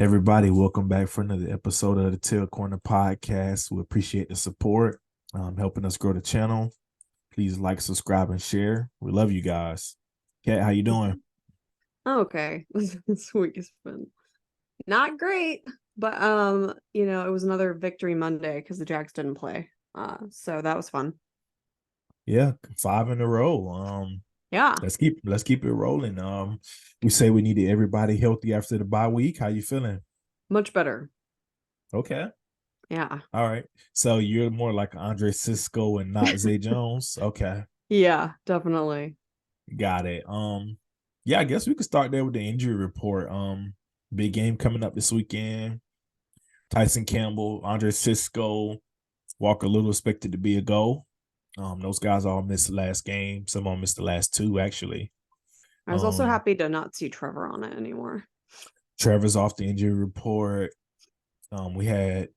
Everybody, welcome back for another episode of the Tail Corner Podcast. We appreciate the support, helping us grow the channel. Please like, subscribe, and share. We love you guys. Kat, how you doing? Okay. This week has been not great, but it was another victory Monday because the Jags didn't play. So that was fun. Yeah, 5 in a row. Yeah, Let's keep it rolling. We say we needed everybody healthy after the bye week. How you feeling? much better. Okay. Yeah. All right. So you're more like Andre Cisco and not Zay Jones. Okay. Yeah, definitely. Got it. Yeah, I guess we could start there with the injury report. Big game coming up this weekend. Tyson Campbell, Andre Cisco, Walker Little expected to be a go. Those guys all missed the last game. Some of them missed the last two, actually. I was also Um, happy to not see Trevor on it anymore. Trevor's off the injury report. We had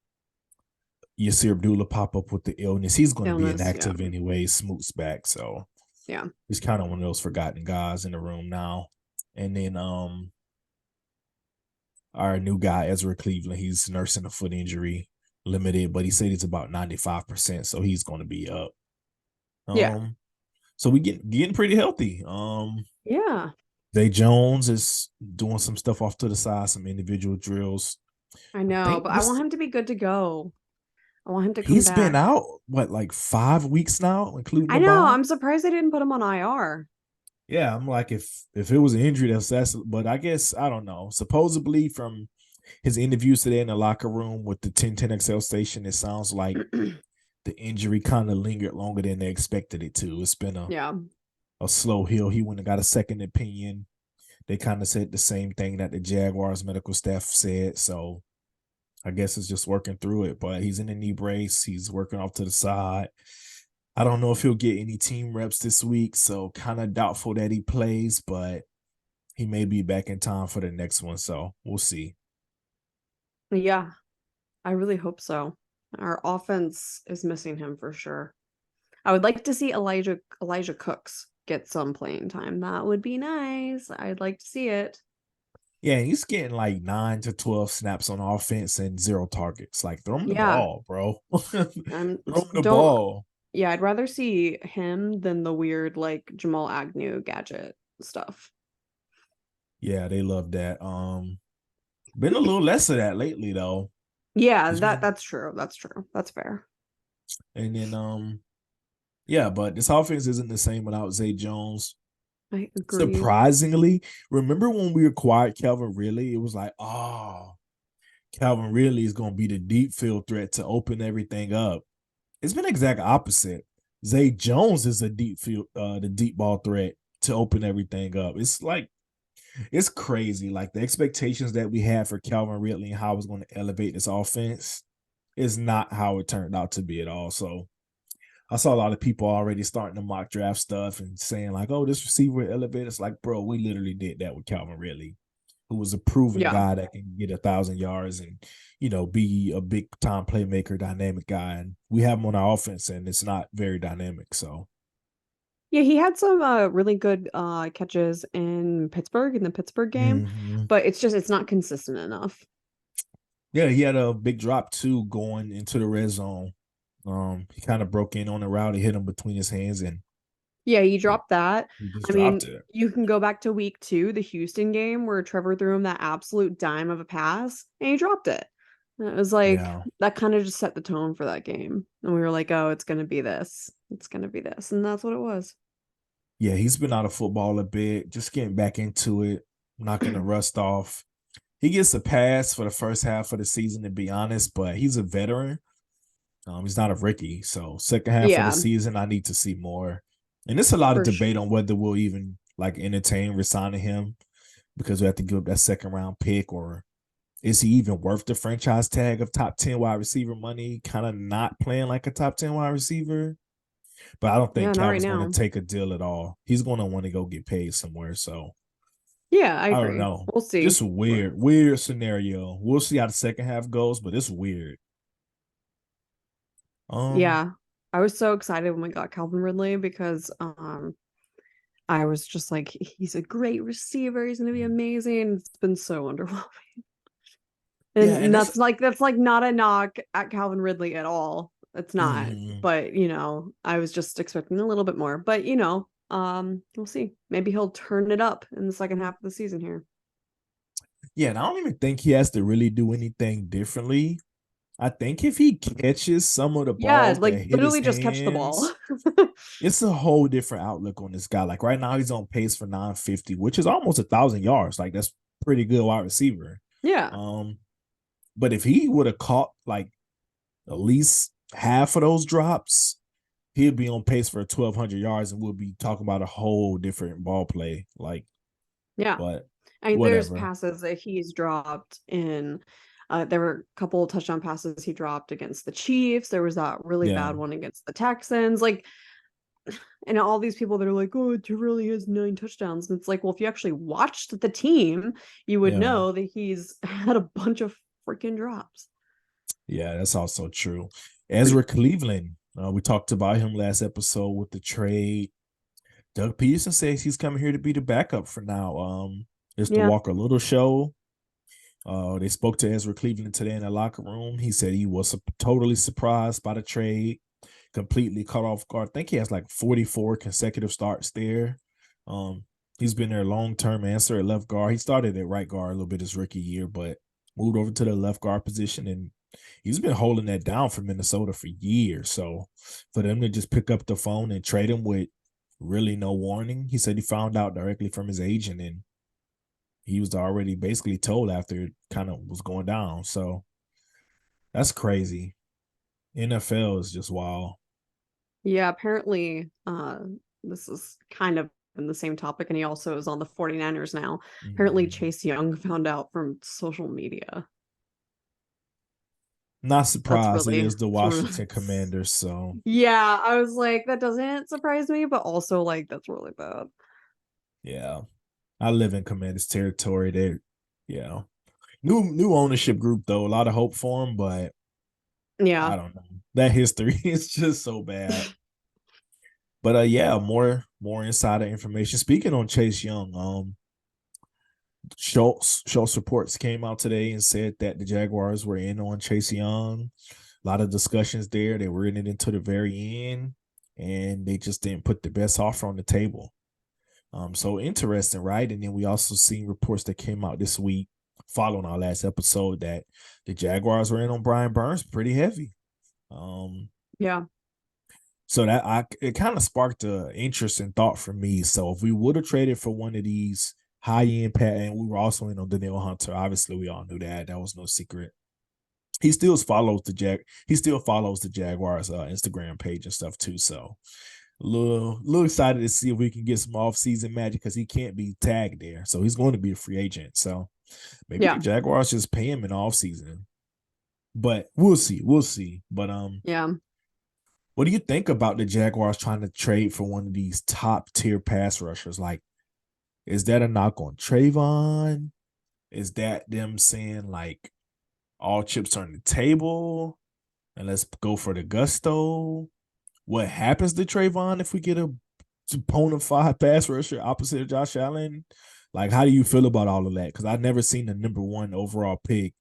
Yasir Abdullah pop up with the illness. He's going to be Illness, yeah. inactive anyway. Smoot's back, so Yeah. he's kind of one of those forgotten guys in the room now. And then our new guy Ezra Cleveland, he's nursing a foot injury, limited, but he said it's about 95%, so he's going to be up. Yeah. So we getting pretty healthy. Yeah. Zay Jones is doing some stuff off to the side, some individual drills. I I know, think but I want him to be good to go. I want him to come he's been back. out what, like 5 weeks now, including I the know. bye. I'm surprised they didn't put him on IR. Yeah, I'm like, if it was an injury, that's but I guess I don't know. Supposedly from his interviews today in the locker room with the 1010XL station, it sounds like the injury kind of lingered longer than they expected it to. It's been Yeah. a slow heal. He went and got a second opinion. They kind of said the same thing that the Jaguars medical staff said. So I guess it's just working through it. But he's in a knee brace. He's working off to the side. I don't know if he'll get any team reps this week. So kind of doubtful that he plays, but he may be back in time for the next one. So we'll see. Yeah. I really hope so. Our offense is missing him for sure. I would like to see Elijah Cooks get some playing time. That would be nice. I'd like to see it. Yeah, he's getting like 9 to 12 snaps on offense and zero targets. Like, throw him the Yeah. ball, bro. Throw him the Don't ball. yeah, I'd rather see him than the weird like Jamal Agnew gadget stuff. Yeah, they love that. Been a little less of that lately though. Yeah, He's that been, that's true. That's true. That's fair. and then yeah, but this offense isn't the same without Zay Jones. I agree. Surprisingly, remember when we acquired Calvin Ridley? It was like, oh, Calvin Ridley is gonna be the deep field threat to open everything up. It's been exact opposite. Zay Jones is a deep field, the deep ball threat to open everything up. It's like it's crazy. Like the expectations that we had for Calvin Ridley and how it's going to elevate this offense is not how it turned out to be at all. So I saw a lot of people already starting to mock draft stuff and saying like, "Oh, this receiver elevated." It's like, bro, we literally did that with Calvin Ridley, who was a proven Yeah. guy that can get 1,000 yards and be a big time playmaker, dynamic guy. And we have him on our offense, and it's not very dynamic. So Yeah, he had some really good catches in the Pittsburgh game, mhm. but it's not consistent enough. Yeah, he had a big drop too going into the red zone. He kind of broke in on the route. He hit him between his hands, and Yeah, you he, dropped that. he just I mean, dropped it. you can go back to week 2, the Houston game where Trevor threw him that absolute dime of a pass and he dropped it. And it was like Yeah, that kind of just set the tone for that game. And we were like, oh, it's gonna be this. It's gonna be this. And that's what it was. yeah. He's been out of football a bit, just getting back into it, knocking the rust off. He gets a pass for the first half of the season, to be honest, but he's a veteran. He's not a rookie, so second half of the Yeah, season, I need to see more. And there's a lot of for debate sure. on whether we'll even like entertain resigning him because we have to give up that second round pick, or is he even worth the franchise tag of top 10 wide receiver money? Kind of not playing like a top 10 wide receiver. But I don't Yeah, think not right Calvin's going to now. take a deal at all. He's going to want to go get paid somewhere. So Yeah, I I don't agree. know. We'll see. Just a weird scenario. We'll see how the second half goes, but it's weird. Um, Yeah. I was so excited when we got Calvin Ridley because I was just like, he's a great receiver. He's gonna be amazing. It's been so underwhelming. Yeah, And and that's that's like not a knock at Calvin Ridley at all. It's not. mhm. But, I was just expecting a little bit more. But, we'll see. Maybe he'll turn it up in the second half of the season here. Yeah, and I don't even think he has to really do anything differently. I think if he catches some of the Yeah, balls that like hit his literally just catch the ball. hands, it's a whole different outlook on this guy. Like right now, he's on pace for 950, which is almost 1,000 yards. Like that's pretty good wide receiver. Yeah. Um, but if he would have caught like at least half of those drops, he'd be on pace for 1,200 yards, and we'll be talking about a whole different ball play. Like, Yeah. but I mean, there's whatever. passes that he's dropped in. There were a couple of touchdown passes he dropped against the Chiefs. There was that really Yeah, bad one against the Texans. Like, and all these people that are like, oh, it really has 9 touchdowns. And it's like, well, if you actually watched the team, you would yeah, know that he's had a bunch of freaking drops. yeah. That's also true. Ezra Cleveland. We talked about him last episode with the trade. Doug Peterson says he's coming here to be the backup for now. It's the Yeah. Walker Little show. They spoke to Ezra Cleveland today in the locker room. He said he was totally surprised by the trade, completely caught off guard. I think he has like 44 consecutive starts there. He's been their long-term answer at left guard. He started at right guard a little bit his rookie year, but moved over to the left guard position, and he's been holding that down for Minnesota for years. So for them to just pick up the phone and trade him with really no warning, he said he found out directly from his agent, and he was already basically told after it kind of was going down. So that's crazy. NFL is just wild. Yeah. Apparently, this is kind of in the same topic. And he also is on the 49ers now. Apparently, Mhm. Chase Young found out from social media. Not That's surprised. It really, is the it's really Washington Commanders. So yeah, I was like, that doesn't surprise me, but also like that's really bad. yeah, I live in Commanders territory. There, yeah, new ownership group though. A lot of hope for him, but Yeah. I don't know. That history is just so bad. But yeah, more insider information. Speaking on Chase Young, Schultz reports came out today and said that the Jaguars were in on Chase Young. A lot of discussions there. They were in it until the very end, and they just didn't put the best offer on the table. So interesting, right? And then we also seen reports that came out this week following our last episode that the Jaguars were in on Brian Burns pretty heavy. Um, Yeah. so it kind of sparked an interesting thought for me. So if we would have traded for one of these high end pat, and we were also in on Danielle Hunter, obviously we all knew that. That was no secret. He still follows the Jaguars Instagram page and stuff too. So little excited to see if we can get some off season magic because he can't be tagged there. So he's going to be a free agent. So maybe the Yeah. Jaguars just pay him in off season. But we'll see. We'll see. But Yeah. what do you think about the Jaguars trying to trade for one of these top tier pass rushers? Like, is that a knock on Trayvon? Is that them saying like all chips are on the table and let's go for the gusto? What happens to Trayvon if we get a bona fide pass rusher opposite of Josh Allen? Like, how do you feel about all of that? Because I've never seen the number one overall pick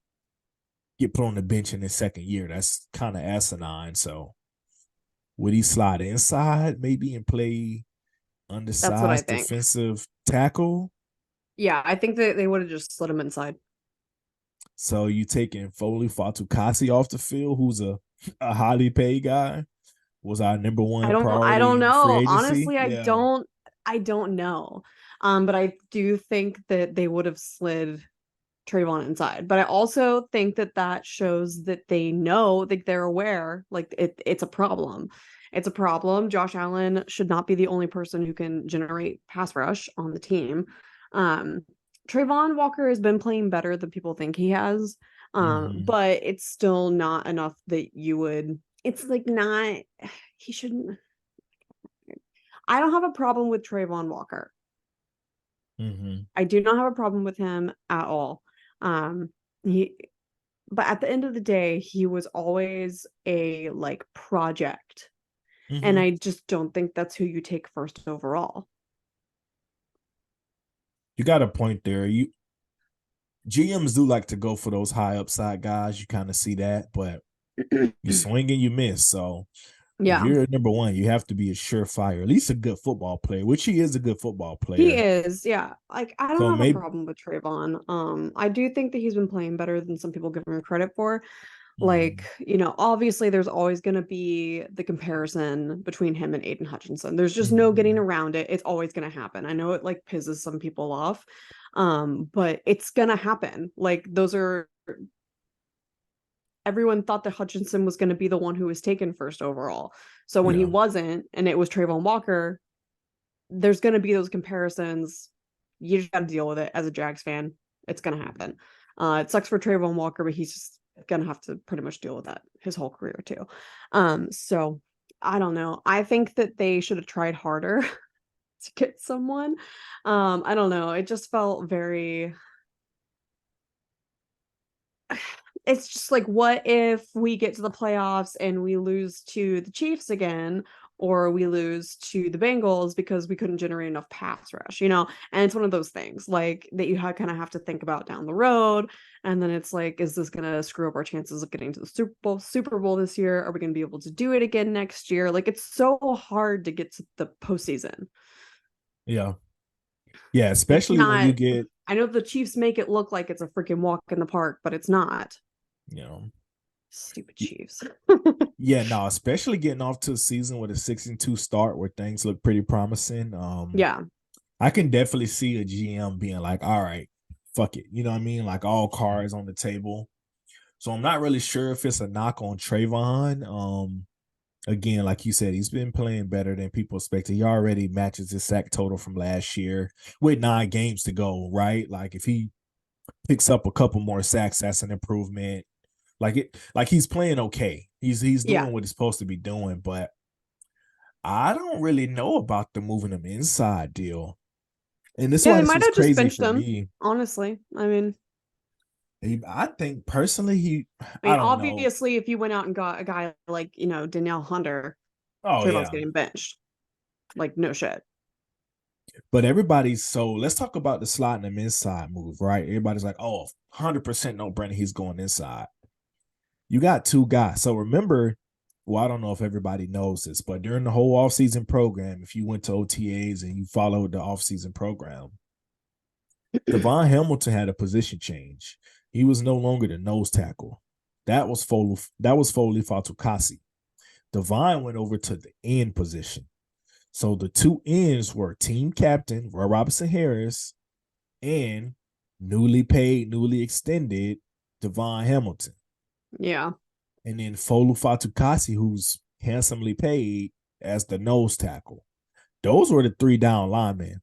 get put on the bench in his second year. That's kind of asinine. So would he slide inside maybe and play That's what I undersized think. defensive tackle? Yeah, I think that they would have just slid him inside. So you taking Foley Fatukasi off the field, who's a highly paid guy, was our number one I don't priority in free know. agency. Honestly, Yeah. I don't know. But I do think that they would have slid Trayvon inside. But I also think that that shows that they know, like they're aware, like it's a problem. It's a problem. Josh Allen should not be the only person who can generate pass rush on the team. Um, Trayvon Walker has been playing better than people think he has. Mm-hmm. But it's still not enough that you would, it's like not, he shouldn't. I don't have a problem with Trayvon Walker. Mm-hmm. I do not have a problem with him at all. Um, he, but at the end of the day, he was always a like project, and Mm-hmm. I just don't think that's who you take first overall. You got a point there. GMs do like to go for those high upside guys. You kind of see that, but you swing and you miss. So if Yeah, you're number one, you have to be a surefire, at least a good football player, which he is a good football he player. is. Yeah, like I don't So have a maybe, problem with Trayvon. I do think that he's been playing better than some people give him credit for. Like, mm, obviously there's always going to be the comparison between him and Aiden Hutchinson. There's just no getting mm, around it. It's always going to happen. I know it like pisses some people off. But it's going to happen. Like those are everyone thought that Hutchinson was going to be the one who was taken first overall. So when he yeah, wasn't and it was Trayvon Walker, there's going to be those comparisons. You just got to deal with it as a Jags fan. It's going to happen. It sucks for Trayvon Walker, but he's just going to have to pretty much deal with that his whole career too. So I don't know. I think that they should have tried harder to get someone. I don't know. It just felt very it's just like, what if we get to the playoffs and we lose to the Chiefs again, or we lose to the Bengals because we couldn't generate enough pass rush, And it's one of those things like that you kind of have to think about down the road. And then it's like, is this going to screw up our chances of getting to the Super Bowl this year? Are we going to be able to do it again next year? Like, it's so hard to get to the postseason. yeah, yeah. It's Especially when you not, get, I know the Chiefs make it look like it's a freaking walk in the park, but it's not. you know, Stupid Chiefs. yeah, no, especially getting off to a season with a 6-2 start where things look pretty promising. Yeah. I can definitely see a GM being like, all right, fuck it. You know what I mean? Like all cards on the table. So I'm not really sure if it's a knock on Trayvon. Again, like you said, he's been playing better than people expected. He already matches his sack total from last year with 9 games to go, right? Like if he picks up a couple more sacks, that's an improvement. Like he's playing okay. He's Yeah. doing what he's supposed to be doing, but I don't really know about the moving him inside deal. And this is Yeah, why they this might was have just crazy benched for him, me. honestly. I mean, I think personally, I I mean, don't know. obviously, if you went out and got a guy like, Danielle Hunter, Oh Trayvon's yeah, getting benched. Like, no shit. but everybody's so. Let's talk about the sliding him inside move, right? Everybody's like, oh, 100% no Brandon, he's going inside. You got two guys. So remember, well, I don't know if everybody knows this, but during the whole offseason program, if you went to OTAs and you followed the offseason program, Devon Hamilton had a position change. He was no longer the nose tackle. That was Foley Fatukasi. Devon went over to the end position. So the two ends were team captain Roy Robinson Harris and newly paid, newly extended Devon Hamilton. Yeah. And then Folu Fatukasi, who's handsomely paid as the nose tackle. Those were the three down linemen.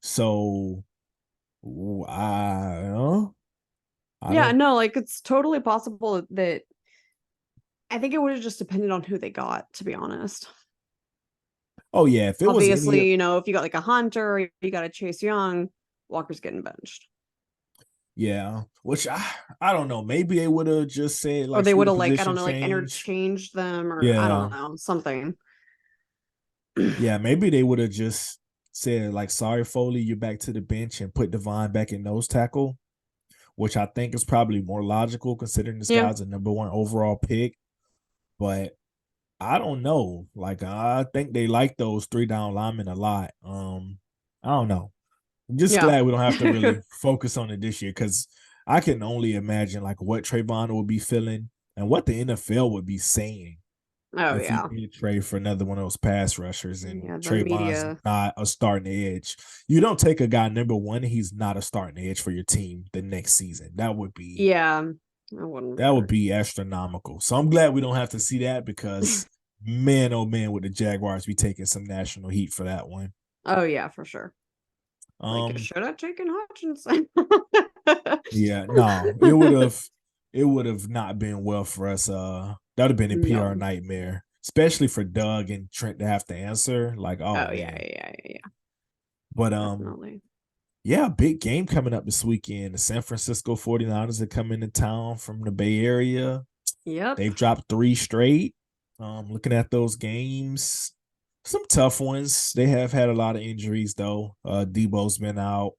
So I Yeah, don't. no, like, it's totally possible that I think it would have just depended on who they got, to be honest. Oh yeah, if it was any, Obviously, if you got like a Hunter or you got a Chase Young, Walker's getting benched. yeah, which I don't know. Maybe they would have just said Or like they screw would the have, like, I don't position know, like change. interchanged them, or I Yeah, don't know, something. yeah, maybe they would have just said like, sorry Foley, you're back to the bench and put Devon back in nose tackle, which I think is probably more logical considering this Yeah. guy's a number one overall pick. But I don't know. Like I think they like those three down linemen a lot. I don't know. I'm just Yeah. glad we don't have to really focus on it this year because I can only imagine like what Trayvon would be feeling and what the NFL would be saying Oh, if he yeah. did trade for another one of those pass rushers and Yeah, the Trayvon's media. not a starting edge. You don't take a guy number one, he's not a starting edge for your team the next season. Yeah, I wouldn't That would either. be astronomical. So I'm glad we don't have to see that because man, oh man, would the Jaguars be taking some national heat for that one. Oh, yeah, for sure. Like, Um, should have taken Hutchinson. yeah, no, it would have not been well for us. That would have been a PR No. nightmare, especially for Doug and Trent to have to answer. Like, oh Oh, yeah, man. yeah, yeah, But definitely. yeah, big game coming up this weekend. The San Francisco 49ers are coming to town from the Bay Area. Yep. They've dropped 3 straight. Looking at those games, some tough ones. They have had a lot of injuries though. Debo's been out.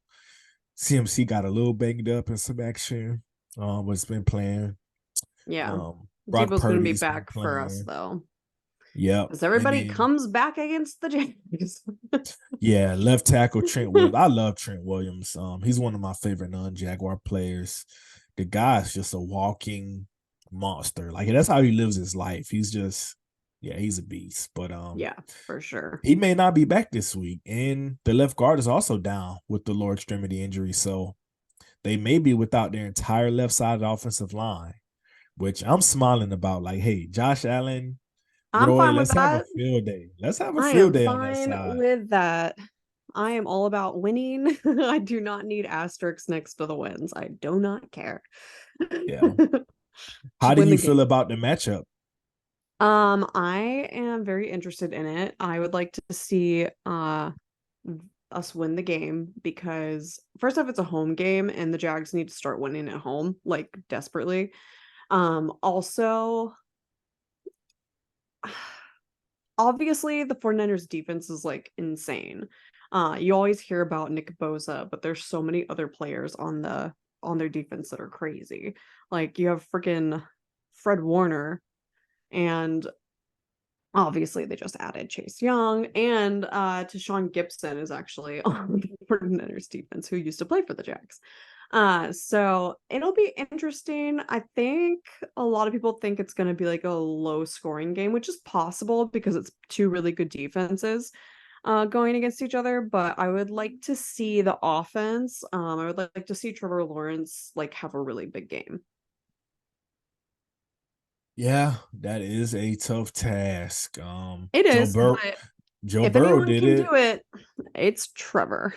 CMC got a little banged up in some action. But it's been playing. Yeah. Brock Debo's gonna be Purdy's been back for us playing. though. Yep. As And everybody then comes back against the Jags. yeah, left tackle Trent Williams. I love Trent Williams. He's one of my favorite non-Jaguar players. The guy's just a walking monster. Like that's how he lives his life. He's just yeah, he's a beast. But Yeah, for sure. he may not be back this week. And the left guard is also down with the lower extremity injury. So they may be without their entire left side of the offensive line, which I'm smiling about. Like, hey, Josh Allen, I'm Roy, fine with let's have a that. field day. Let's have a I field am day on that fine side. with that. I am all about winning. I do not need asterisks next to the wins. I do not care. Yeah. How Just do win the you game. feel about the matchup? I am very interested in it. I would like to see us win the game because first off, it's a home game and the Jags need to start winning at home, like desperately. Also, obviously the 49ers defense is like insane. You always hear about Nick Bosa, but there's so many other players on their defense that are crazy. Like you have freaking Fred Warner, and obviously they just added Chase Young, and Tashawn Gibson is actually on the 49ers defense, who used to play for the Jags. So it'll be interesting. I think a lot of people think it's going to be like a low scoring game, which is possible because it's two really good defenses going against each other. But I would like to see the offense. I would like to see Trevor Lawrence like have a really big game. Yeah, that is a tough task. It is, but Joe if Burrow anyone did can it. do it, it's Trevor.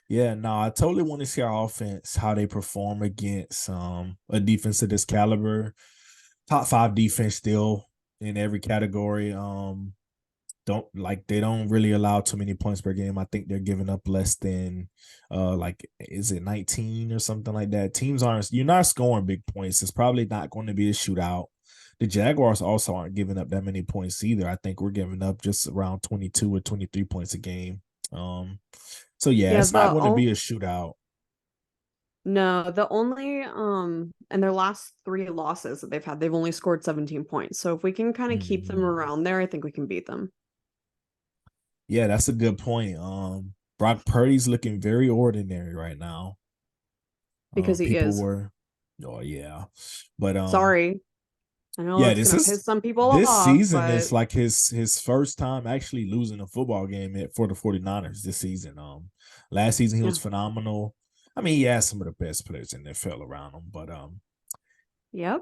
Yeah, no, I totally want to see our offense, how they perform against a defense of this caliber. Top five defense still in every category. They don't really allow too many points per game. I think they're giving up less than like is it 19 or something like that. Teams aren't you're not scoring big points. It's probably not going to be a shootout. The Jaguars also aren't giving up that many points either. I think we're giving up just around 22 or 23 points a game. So yeah, Yeah, it's not going to be a shootout. no, the only and their last three losses that they've had, they've only scored 17 points. So if we can kind of keep them Mhm. around there, I think we can beat them. Yeah, that's a good point. Brock Purdy's looking very ordinary right now. Because he People is. were, oh yeah, but Sorry. I know yeah, that's gonna piss some people this off, season but is like his first time actually losing a football game for the 49ers this season. Last season he yeah. was phenomenal. I mean, he had some of the best players in the NFL around him, but Yep.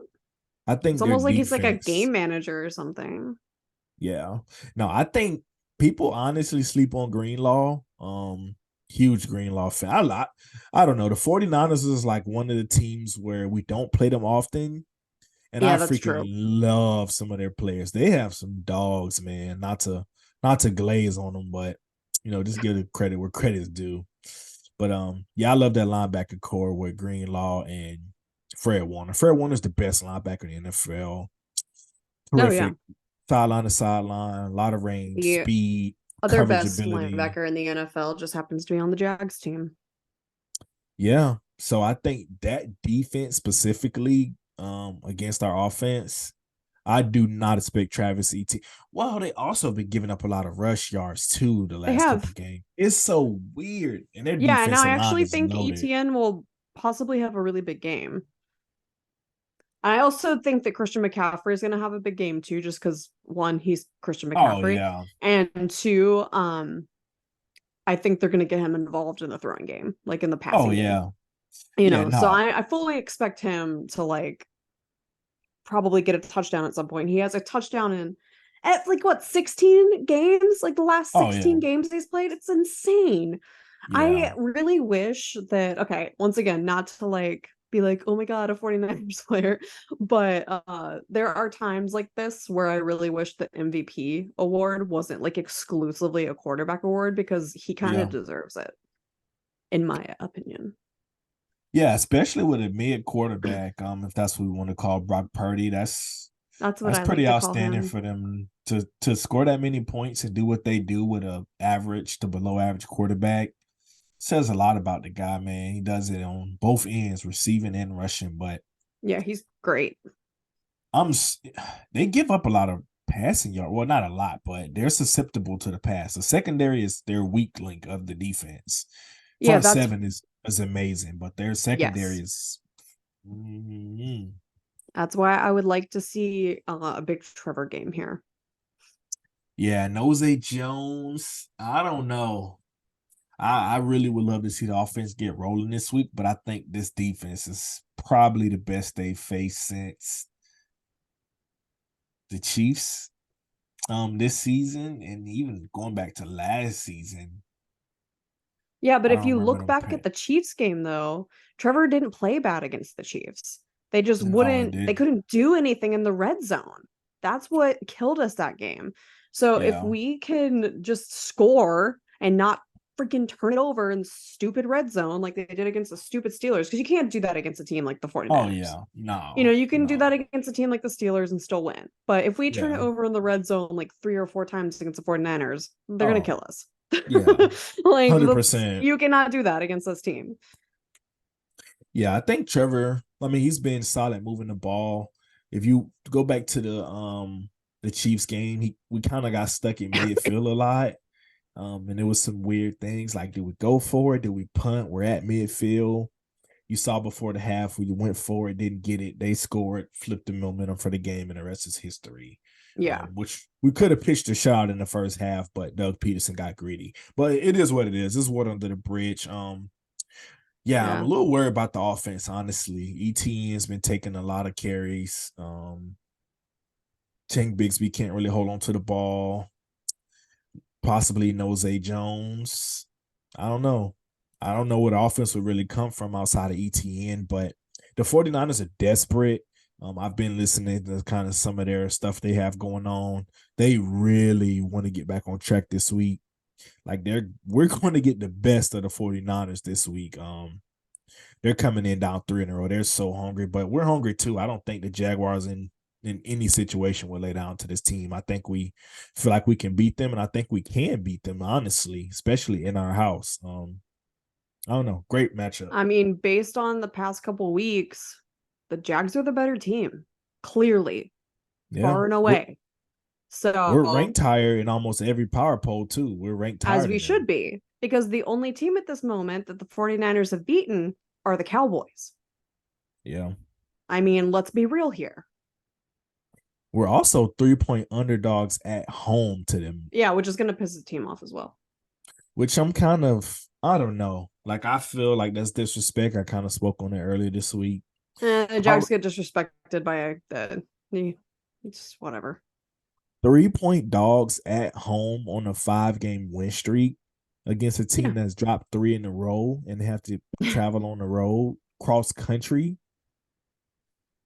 I It's think their almost like he's like a defense, game manager or something. yeah. No, I think people honestly sleep on Greenlaw. Huge Greenlaw fan. I don't know. The 49ers is like one of the teams where we don't play them often. And I Yeah, that's freaking true. love some of their players. They have some dogs, man. Not to glaze on them, but just give the credit where credit's due. But yeah, I love that linebacker core with Greenlaw and Fred Warner. Fred Warner's the best linebacker in the NFL. Oh yeah. Terrific. Sideline to sideline, a lot of range, The speed, other coverage best ability. linebacker in the NFL just happens to be on the Jags team. Yeah. So I think that defense specifically against our offense, I do not expect Travis Etienne. Well, they also been giving up a lot of rush yards too the They last couple have. games. It's so weird. And their Yeah, and I defensive line actually is think loaded. ETN will possibly have a really big game. I also think that Christian McCaffrey is going to have a big game too, just because one, he's Christian Oh McCaffrey, yeah. and two, I think they're going to get him involved in the throwing game, like in the Oh passing game. yeah. Yeah, So no. I fully expect him to like probably get a touchdown at some point. He has a touchdown in at like what 16 games, like the last Oh 16 yeah. games he's played. It's insane. Yeah. I really wish that, okay, once again, not to like be like, oh my God, a 49ers player, but there are times like this where I really wish the MVP award wasn't like exclusively a quarterback award because he kind of Yeah. deserves it, in my opinion. Yeah, especially with a mid quarterback, if that's what we want to call Brock Purdy. That's what That's I like pretty to call outstanding him. for them to score that many points and do what they do with a average to below average quarterback. Says a lot about the guy, man. He does it on both ends, receiving and rushing. But Yeah, he's great. I'm they give up a lot of passing yard. Well, not a lot, but they're susceptible to the pass. The secondary is their weak link of the defense. Yeah, Front that's seven is amazing, but their secondary yes. is. Mm, That's why I would like to see a big Trevor game here. yeah, Nose Jones. I don't know. I really would love to see the offense get rolling this week, but I think this defense is probably the best they've faced since the Chiefs this season, and even going back to last season. Yeah, but I if don't you remember look them back at the Chiefs game though, Trevor didn't play bad against the Chiefs. They just No, it they didn't. couldn't do anything in the red zone. That's what killed us that game. So if Yeah. we can just score and not freaking turn it over in stupid red zone like they did against the stupid Steelers, because you can't do that against a team like the Oh 49ers. yeah. You know, No, you can do that no. against a team like the Steelers and still win. But if we turn it Yeah. over in the red zone like 3 or 4 times against the 49ers, they're going to Oh, kill us. yeah. Like, that's, 100%. you cannot do that against this team. Yeah, I think Trevor, I mean, he's been solid moving the ball. If you go back to the Chiefs game, we kind of got stuck in midfield a lot. And there was some weird things like, did we go for it? Did we punt? We're at midfield. You saw before the half, we went for it, didn't get it. They scored, flipped the momentum for the game, and the rest is history. Yeah. Which we could have pitched a shot in the first half, but Doug Peterson got greedy. But it is what it is. It's water under the bridge. Yeah, I'm a Yeah. little worried about the offense, honestly. ETN's been taking a lot of carries. Tank Bigsby can't really hold on to the ball. Possibly Nose Jones. I don't know. I don't know what offense would really come from outside of ETN, but the 49ers are desperate. I've been listening to kind of some of their stuff they have going on. They really want to get back on track this week. Like we're going to get the best of the 49ers this week. They're coming in down 3 in a row. They're so hungry, but we're hungry too. I don't think the Jaguars in any situation will lay down to this team. I think we feel like we can beat them, and I think we can beat them, honestly, especially in our house. I don't know. Great matchup. I mean, based on the past couple weeks, the Jags are the better team, clearly, Yeah. far and We're, away. we're So, ranked higher in almost every power poll, too. We're ranked as higher we than should them. be, because the only team at this moment that the 49ers have beaten are the Cowboys. Yeah. I mean, let's be real here. We're also 3-point underdogs at home to them, Yeah, which is going to piss the team off as well. which I'm kind of, I don't know. Like, I feel like that's disrespect. I kind of spoke on it earlier this week. The How Jags get disrespected by it's whatever. 3-point dogs at home on a 5-game win streak against a Yeah. team that's dropped 3 in a row and have to travel on the road cross country.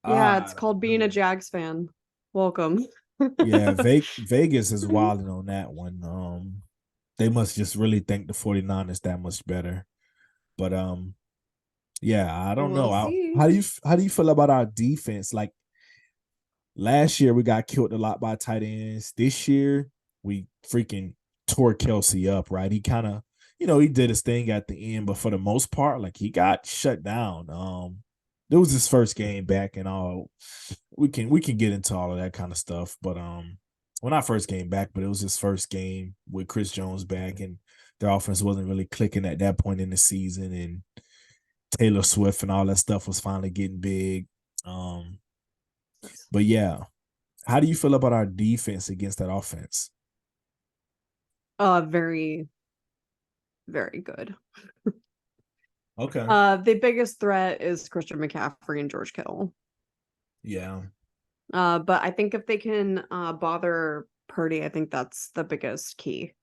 Yeah, it's I called don't being a know. Jags fan. Welcome. Yeah, Vegas is wilding on that one. They must just really think the 49ers that much better. But yeah, I don't We'll know. see. How do you feel about our defense? Like last year, we got killed a lot by tight ends. This year, we freaking tore Kelsey up, right? He kind of, he did his thing at the end, but for the most part, like he got shut down. It was his first game back, and all we can get into all of that kind of stuff. But well, not first game back, but it was his first game with Chris Jones back, and their offense wasn't really clicking at that point in the season, and Taylor Swift and all that stuff was finally getting big. But yeah, how do you feel about our defense against that offense? Very, very good. Okay. The biggest threat is Christian McCaffrey and George Kittle. Yeah. But I think if they can bother Purdy, I think that's the biggest key.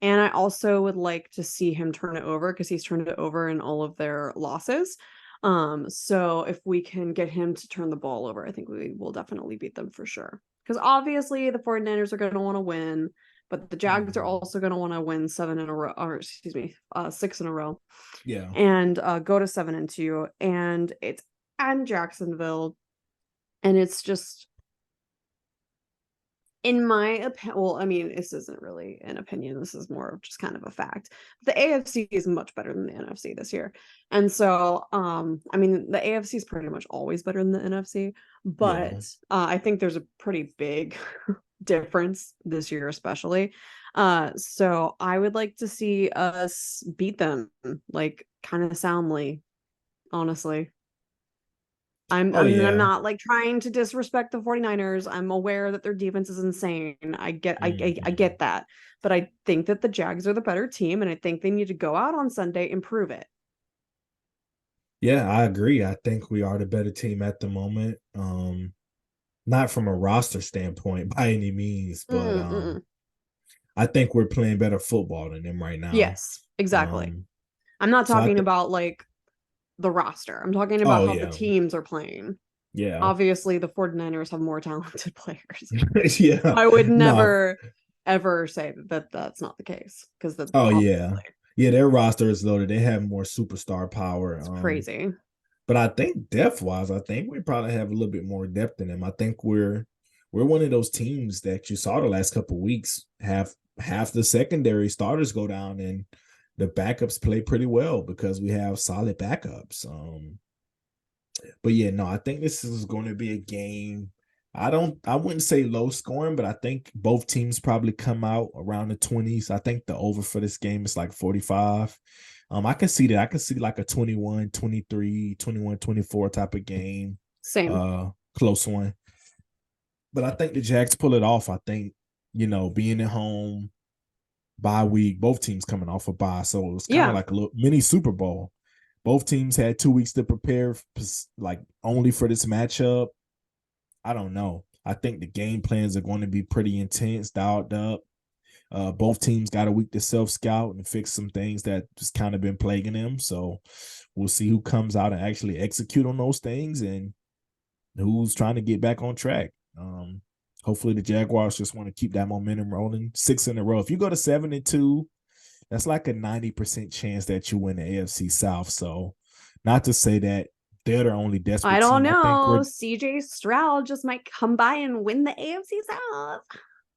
And I also would like to see him turn it over because he's turned it over in all of their losses. So if we can get him to turn the ball over, I think we will definitely beat them for sure. Because obviously the 49ers are going to want to win, but the Jags are Mhm. also going to want to win 7 in a row, or excuse me, 6 in a row, Yeah. and go to 7-2. And it's at Jacksonville, and it's just In my opinion, well, I mean, this isn't really an opinion. This is more of just kind of a fact. The AFC is much better than the NFC this year. And so, I mean, the AFC is pretty much always better than the NFC, Yeah. but I think there's a pretty big difference this year, especially. So I would like to see us beat them, like, kind of soundly, honestly. Oh I'm yeah. not like trying to disrespect the 49ers. I'm aware that their defense is insane. I Mhm. get that. But I think that the Jags are the better team, and I think they need to go out on Sunday and prove it. Yeah, I agree. I think we are the better team at the moment. Not from a roster standpoint by any means, but Mm-mm. I think we're playing better football than them right now. Yes, exactly. Um, I'm not so I talking think, about like the roster. I'm talking about oh how the yeah, teams are playing. yeah, Obviously, the 49ers have more talented players. yeah. I would No, never ever say that that's not the case because that's oh yeah, obviously yeah. Their roster is loaded. They have more superstar power. it's crazy. But I think depth wise, I think we probably have a little bit more depth in them. I think we're one of those teams that you saw the last couple of weeks have half the secondary starters go down and the backups play pretty well because we have solid backups. But yeah, no, I think this is going to be a game. I wouldn't say low scoring, but I think both teams probably come out around the 20s. I think the over for this game is like 45. I can see that. I can see like a 21, 23, 21, 24 type of game. Same. Close one. But I think the Jags pull it off. I think, being at home, bye week, both teams coming off a bye. So it was kind of Yeah. like a little mini Super Bowl. Both teams had 2 weeks to prepare, like only for this matchup. I don't know. I think the game plans are going to be pretty intense, dialed up. Both teams got a week to self scout and fix some things that just kind of been plaguing them. So we'll see who comes out and actually execute on those things and who's trying to get back on track. Hopefully the Jaguars just want to keep that momentum rolling. 6 in a row. If you go to 7-2, that's like a 90% chance that you win the AFC South. So not to say that they're the only I desperate don't team. I think know. we're CJ Stroud just might come by and win the AFC South.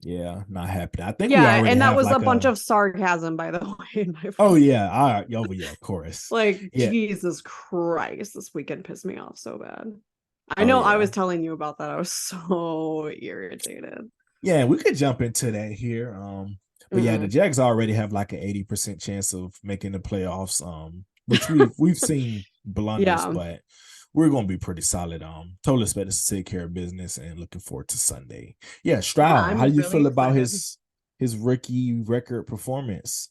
yeah, not happening. I think we Yeah, already and that have was a like bunch a of sarcasm, by the way, in my oh voice. yeah, all right, oh yeah, of course. Like, Yeah, Jesus Christ, this weekend pissed me off so bad. I oh know I yeah. was telling you about that. I was so irritated. Yeah, we could jump into that here. But yeah, the Mm-mm. Jags already have like an 80% chance of making the playoffs. Which we've seen blunders, Yeah. but we're gonna be pretty solid. Total expect us to take care of business and looking forward to Sunday. Yeah, Yeah, Stroud, how do I'm you really feel about excited. his rookie record performance?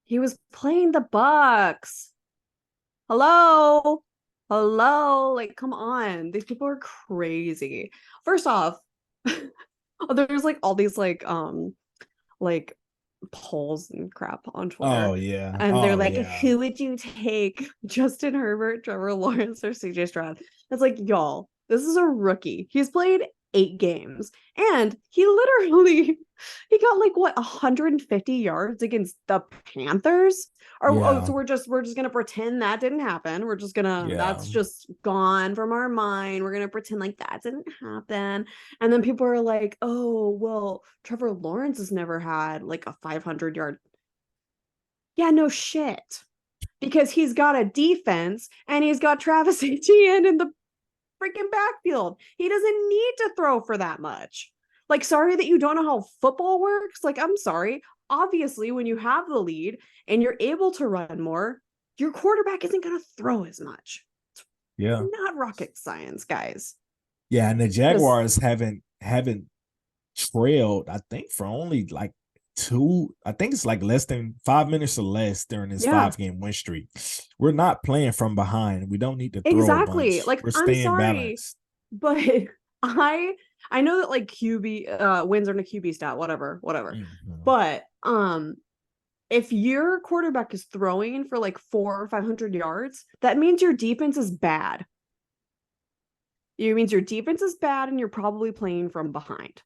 He was playing the Bucks. Hello. Hello. Like, come on. These people are crazy. First off, there's like all these like polls and crap on Oh Twitter. yeah, And they're oh like, yeah, who would you take? Justin Herbert, Trevor Lawrence, or CJ Stroud? It's like, y'all, this is a rookie. He's played 8 games and he literally he got like what 150 yards against the Panthers. Or oh, yeah, so we're just gonna pretend that didn't happen. We're just gonna yeah. that's just gone from our mind. We're gonna pretend like that didn't happen. And then people are like, oh, well, Trevor Lawrence has never had like a 500-yard. Yeah, no shit. Because he's got a defense and he's got Travis Etienne in the freaking backfield. He doesn't need to throw for that much. Like, sorry that you don't know how football works. Like, I'm sorry. Obviously, when you have the lead and you're able to run more, your quarterback isn't going to throw as much. It's Yeah. not rocket science, guys. Yeah, and the Just Jaguars haven't trailed, I think, for only like I think it's like less than 5 minutes or less during this yeah, 5 game win streak. We're not playing from behind. We don't need to throw a exactly. bunch. Like, We're I'm staying sorry, balanced. but I I know that like QB wins are in a QB stat, whatever. Mhm. But if your quarterback is throwing for like 400 or 500 yards, that means your defense is bad. It means your defense is bad and you're probably playing from behind.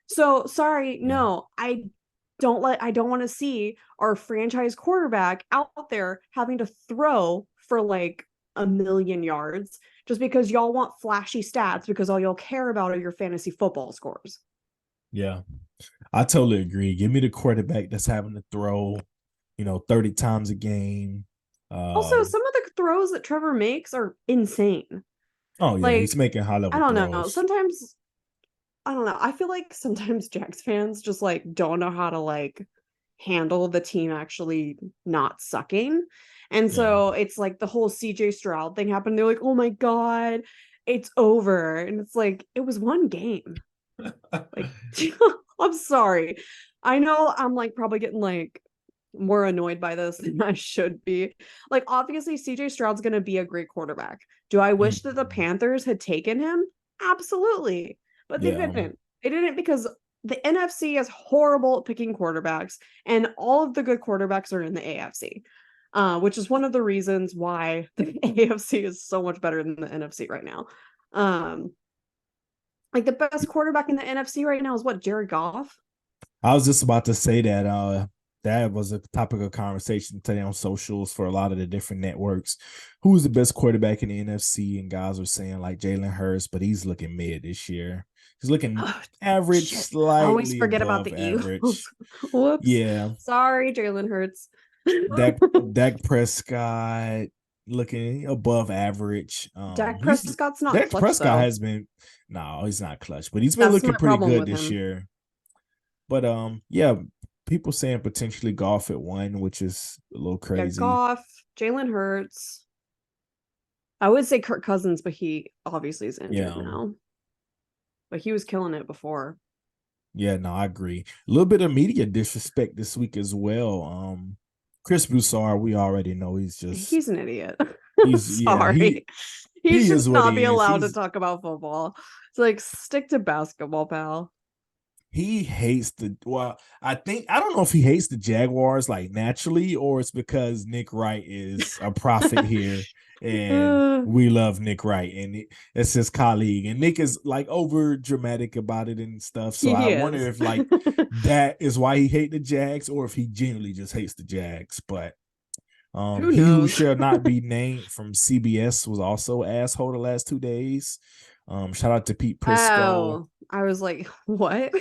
So sorry, Yeah. no, I don't want to see our franchise quarterback out there having to throw for like a million yards just because y'all want flashy stats because all y'all care about are your fantasy football scores. Yeah, I totally agree. Give me the quarterback that's having to throw, 30 times a game. Also, some of the throws that Trevor makes are insane. Oh yeah, he's Like, making high I level don't know. throws. Sometimes I don't know. I feel like sometimes Jags fans just like don't know how to like handle the team actually not sucking. And Yeah. so it's like the whole CJ Stroud thing happened. They're like, "Oh my god, it's over." And it's like it was one game. Like I'm sorry. I know I'm like probably getting like more annoyed by this than I should be. Like obviously CJ Stroud's going to be a great quarterback. Do I wish that the Mhm. Panthers had taken him? Absolutely. But they Yeah. didn't. They didn't because the NFC is horrible at picking quarterbacks and all of the good quarterbacks are in the AFC. Which is one of the reasons why the AFC is so much better than the NFC right now. Um, like the best quarterback in the NFC right now is what, Jared Goff? I was just about to say that that was a topic of conversation today on socials for a lot of the different networks. Who's the best quarterback in the NFC? And guys were saying like Jalen Hurts, but he's looking mid this year. He's looking Oh, average, shit. I always slightly forget about above the Eagles. average. Whoops. Yeah. Sorry, Jalen Hurts. Dak Prescott looking above average. Dak Prescott's not Dak clutch Prescott though. has been no, he's not clutch, but he's been That's my looking pretty problem good with this him. year. But yeah, people saying potentially golf at one, which is a little Yeah, crazy. Goff, Jalen Hurts. I would say Kirk Cousins, but he obviously is injured Yeah. now. But he was killing it before. Yeah, no, I agree. A little bit of media disrespect this week as well. Chris Broussard, we already know He's an idiot. yeah, Sorry. He he should is what not he be is. allowed to talk about football. It's like stick to basketball, pal. He hates I don't know if he hates the Jaguars like naturally or it's because Nick Wright is a prophet here and Uh, we love Nick Wright and it's his colleague and Nick is like over dramatic about it and stuff. So I he wonder is. if like that is why he hate the Jags or if he genuinely just hates the Jags. But Who he who knows? shall not be named from CBS was also asshole the last 2 days. Shout out to Pete Prisco. Oh, I was like, what?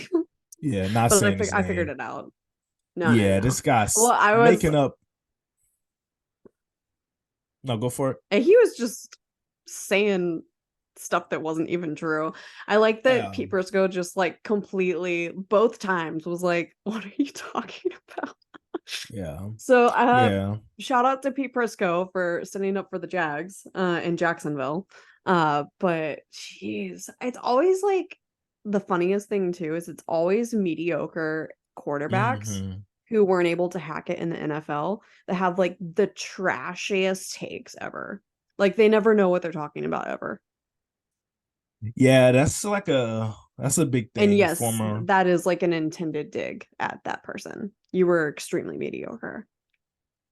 Yeah, not But saying his I figured name. it out. No, no, Yeah, no. this Well, guy's I was, making up. No, go for it. and he was just saying stuff that wasn't even true. I like that Pete Um, Briscoe just like completely both times was like, "What are you talking about?" yeah, So, yeah, shout out to Pete Prisco for standing up for the Jags in Jacksonville. But jeez, it's always like the funniest thing too is it's always mediocre quarterbacks hmm who weren't able to hack it in the NFL that have like the trashiest takes ever. Like they never know what they're talking about ever. yeah. That's a big And thing. yes, Former, that is like an intended dig at that person. You were extremely mediocre.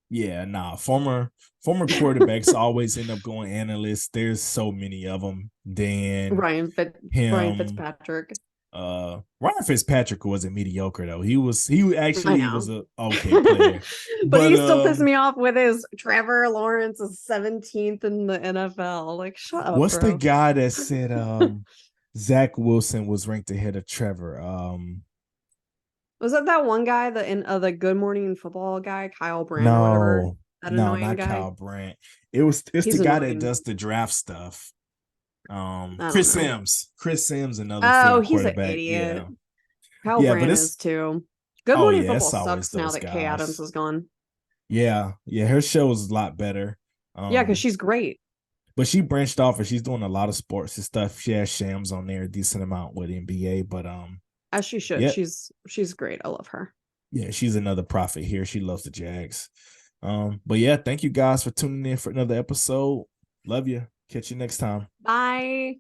yeah, nah, former quarterbacks always end up going analysts. There's so many of them. Dan, Ryan him, Fitzpatrick. Ryan Fitzpatrick wasn't mediocre though. He I actually was know. a okay player, But but he still pissed me off with his Trevor Lawrence is 17th in the NFL. Like, shut up, what's the bro. guy that said Zach Wilson was ranked ahead of Trevor? Was that one guy, the Good Morning Football guy, Kyle Brandt or whatever? No, That no, annoying not guy. Kyle Brandt. It's the He's guy that annoying. does the draft stuff. I don't Chris know. Sims. Chris Sims, another Oh, former he's an quarterback. idiot. Yeah. Kyle Yeah, but Brandt it's is too. Good oh Morning yeah, Football it's always sucks now those that Kay Adams guys. is gone. Yeah, yeah, her show is a lot better. Yeah, because she's great. But she branched off and she's doing a lot of sports and stuff. She has Shams on there a decent amount with NBA, but As she should. yeah, She's great. I love her. yeah, she's another prophet here. She loves the Jags. But yeah, thank you guys for tuning in for another episode. Love you. Catch you next time. Bye.